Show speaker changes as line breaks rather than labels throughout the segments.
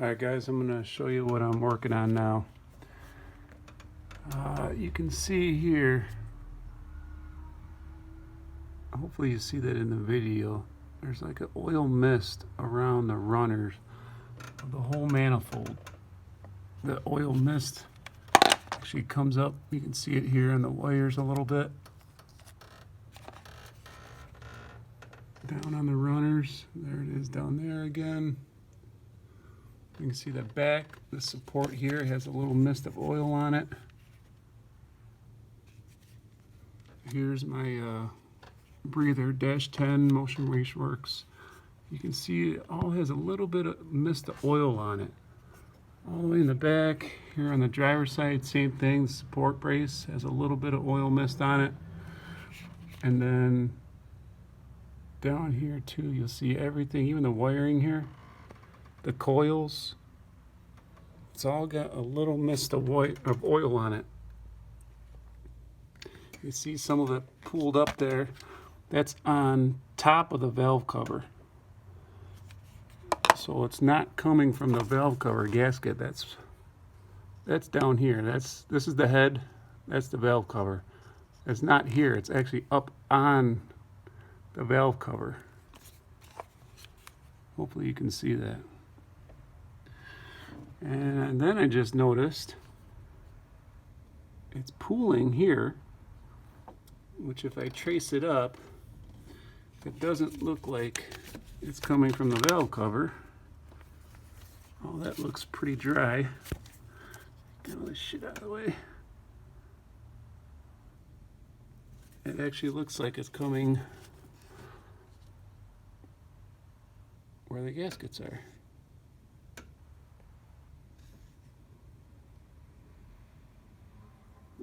Alright guys, I'm going to show you what I'm working on now. You can see here, hopefully you see that in the video, there's like an oil mist around the runners of the whole manifold. The oil mist actually comes up, you can see it here in the wires a little bit. Down on the runners, there it is down there again. You can see the back, the support here has a little mist of oil on it. Here's my breather, -10 Motion Race Works. You can see it all has a little bit of mist of oil on it. All the way in the back, here on the driver's side, same thing. The support brace has a little bit of oil mist on it. And then down here too, you'll see everything, even the wiring here, the coils, it's all got a little mist of oil on it. You see some of it pooled up there. That's on top of the valve cover. So it's not coming from the valve cover gasket. That's down here. This is the head. That's the valve cover. It's not here. It's actually up on the valve cover. Hopefully you can see that. And then I just noticed it's pooling here, which if I trace it up, it doesn't look like it's coming from the valve cover. Oh, that looks pretty dry. Get all this shit out of the way. It actually looks like it's coming where the gaskets are.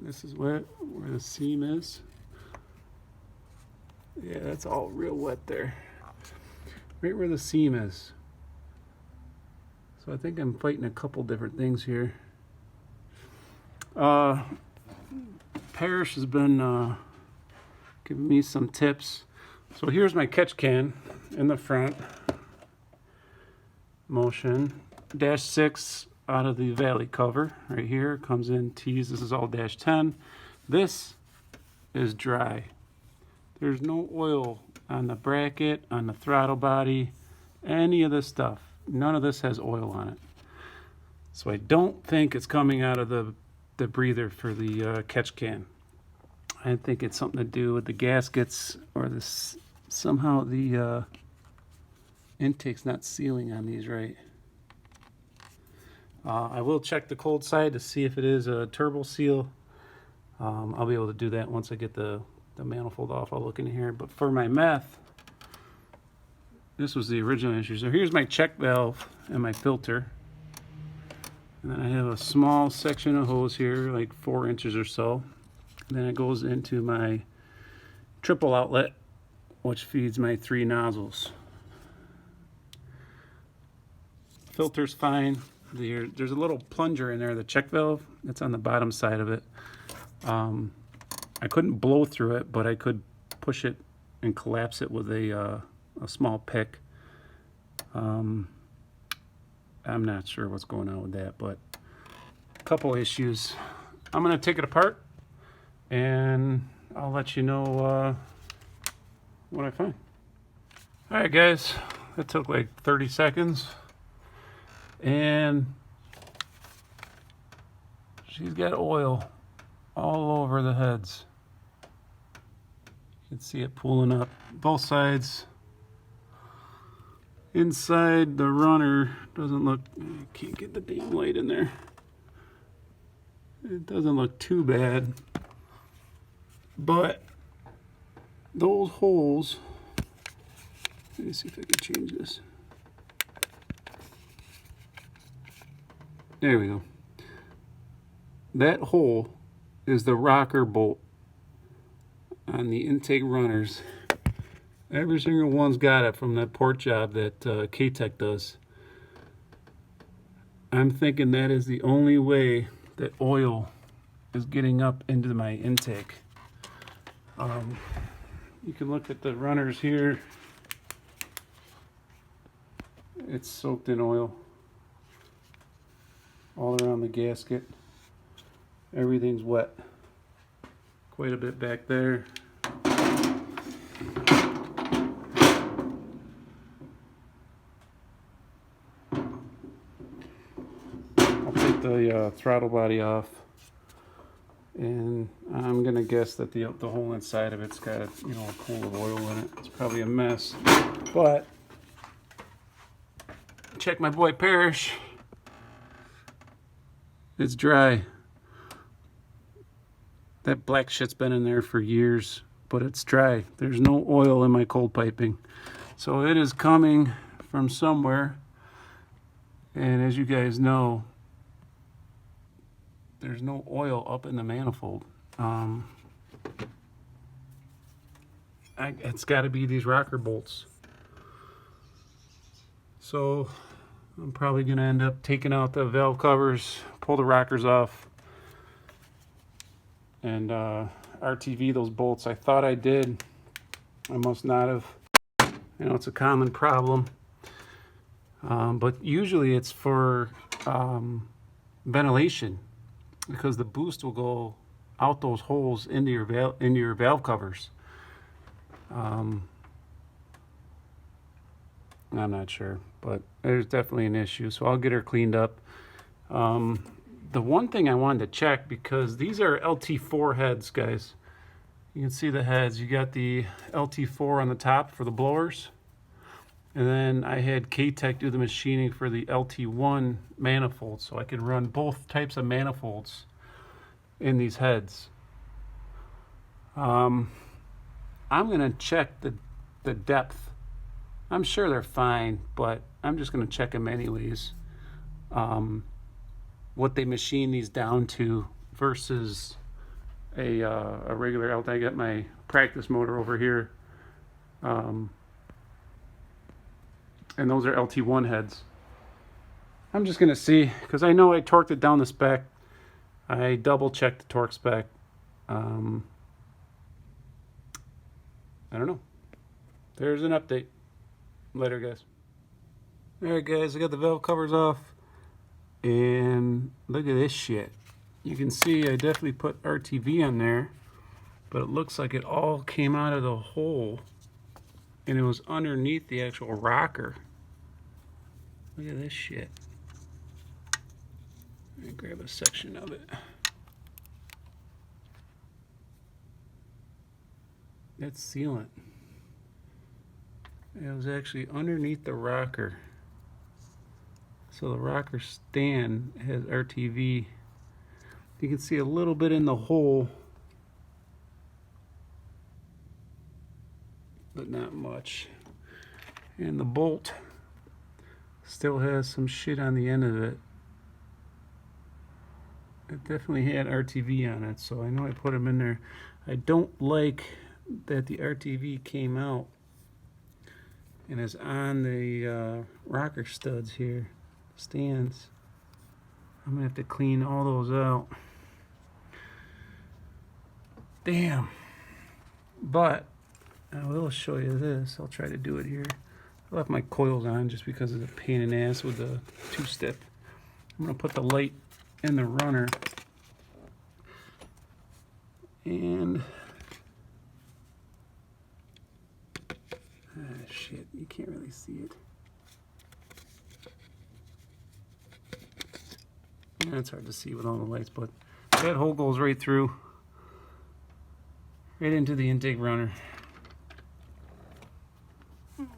This is where the seam is. Yeah, that's all real wet there. Right where the seam is. So I think I'm fighting a couple different things here. Parrish has been giving me some tips. So here's my catch can in the front. Motion. -6 out of the valley cover. Right here comes in T's. This is all -10. This is dry. There's no oil on the bracket, on the throttle body, any of this stuff. None of this has oil on it. So I don't think it's coming out of the breather for the catch can. I think it's something to do with the gaskets or this. Somehow the intake's not sealing on these right. I will check the cold side to see if it is a turbo seal. I'll be able to do that once I get the manifold off. I'll look in here. But for my meth, this was the original issue. So here's my check valve and my filter. And then I have a small section of hose here, like 4 inches or so. And then it goes into my triple outlet, which feeds my 3 nozzles. Filter's fine. There's a little plunger in there, the check valve, that's on the bottom side of it. I couldn't blow through it, but I could push it and collapse it with a small pick. I'm not sure what's going on with that, but a couple issues. I'm going to take it apart and I'll let you know what I find. Alright guys, that took like 30 seconds. And she's got oil all over the heads. You can see it pooling up both sides. Inside the runner doesn't look, I can't get the damn light in there. It doesn't look too bad. But those holes, let me see if I can change this. There we go. That hole is the rocker bolt on the intake runners. Every single one's got it from that port job that K-Tech does. I'm thinking that is the only way that oil is getting up into my intake. You can look at the runners here. It's soaked in oil. all around the gasket. Everything's wet. Quite a bit back there. I'll take the throttle body off, and I'm gonna guess that the whole inside of it's got, you know, a pool of oil in it. It's probably a mess, but check my boy Parrish. It's dry. That black shit's been in there for years, but it's dry. There's no oil in my cold piping. So it is coming from somewhere. And as you guys know, there's no oil up in the manifold. It's got to be these rocker bolts. So I'm probably going to end up taking out the valve covers, pull the rockers off, and RTV those bolts. I thought I did. I must not have. You know, it's a common problem. But usually it's for ventilation, because the boost will go out those holes into your valve covers. I'm not sure, but there's definitely an issue, so I'll get her cleaned up. The one thing I wanted to check, because these are LT4 heads, guys. You can see the heads. You got the LT4 on the top for the blowers, and then I had K-Tech do the machining for the LT1 manifold, so I can run both types of manifolds in these heads. I'm gonna check the depth. I'm sure they're fine, but I'm just gonna check them anyways. What they machine these down to versus a regular LT. I got my practice motor over here, and those are LT1 heads. I'm just gonna see, because I know I torqued it down the spec. I double checked the torque spec. I don't know. There's an update. Later, guys. Alright guys, I got the valve covers off, and look at this shit. You can see I definitely put RTV on there, but it looks like it all came out of the hole, and it was underneath the actual rocker. Look at this shit. Let me grab a section of it. That's sealant. It was actually underneath the rocker. So the rocker stand has RTV. You can see a little bit in the hole, but not much. And the bolt still has some shit on the end of it. It definitely had RTV on it, so I know I put them in there. I don't like that the RTV came out and is on the rocker studs here, stands. I'm gonna have to clean all those out. Damn. But I will show you this. I'll try to do it here. I left my coils on just because of the pain in the ass with the two-step. I'm gonna put the light in the runner, and shit, you can't really see it. Yeah, it's hard to see with all the lights, but that hole goes right through, right into the intake runner.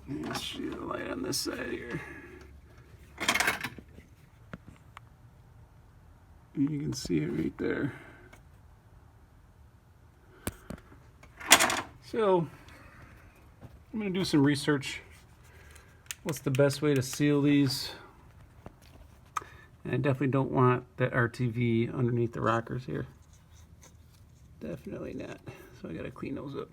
Let's shoot a light on this side here. You can see it right there. So I'm going to do some research. What's the best way to seal these? And I definitely don't want that RTV underneath the rockers here. Definitely not. So I got to clean those up.